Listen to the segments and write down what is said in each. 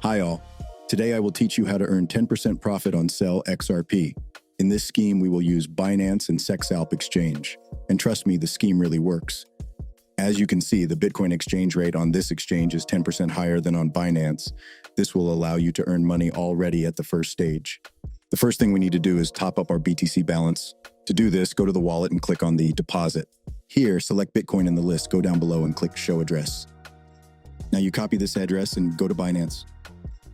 Hi all. Today I will teach you how to earn 10% profit on Sell XRP. In this scheme, we will use Binance and SexAlp exchange. And trust me, the scheme really works. As you can see, the Bitcoin exchange rate on this exchange is 10% higher than on Binance. This will allow you to earn money already at the first stage. The first thing we need to do is top up our BTC balance. To do this, go to the wallet and click on the deposit. Here, select Bitcoin in the list, go down below and click show address. Now you copy this address and go to Binance.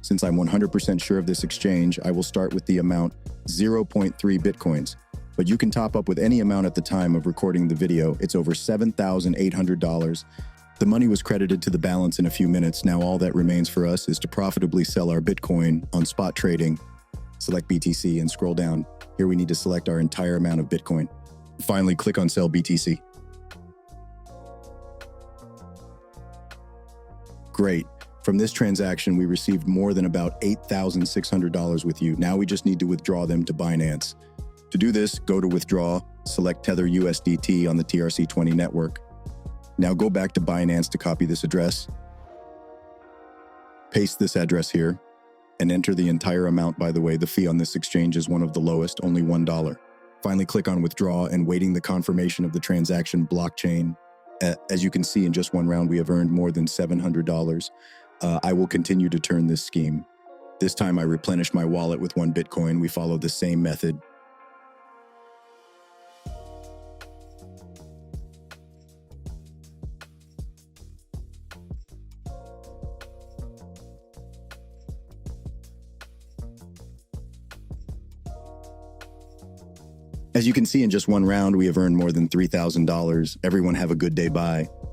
Since I'm 100% sure of this exchange, I will start with the amount 0.3 Bitcoins. But you can top up with any amount at the time of recording the video. It's over $7,800. The money was credited to the balance in a few minutes. Now all that remains for us is to profitably sell our Bitcoin on spot trading. Select BTC and scroll down. Here we need to select our entire amount of Bitcoin. Finally, click on Sell BTC. Great. From this transaction, we received more than about $8,600 with you. Now we just need to withdraw them to Binance. To do this, go to Withdraw, select Tether USDT on the TRC20 network. Now go back to Binance to copy this address. Paste this address here, and enter the entire amount. By the way, the fee on this exchange is one of the lowest, only $1. Finally, click on Withdraw and waiting the confirmation of the transaction blockchain. As you can see, in just one round, we have earned more than $700. I will continue to turn this scheme. This time I replenish my wallet with 1 Bitcoin. We follow the same method. As you can see, in just one round, we have earned more than $3,000. Everyone have a good day. Bye.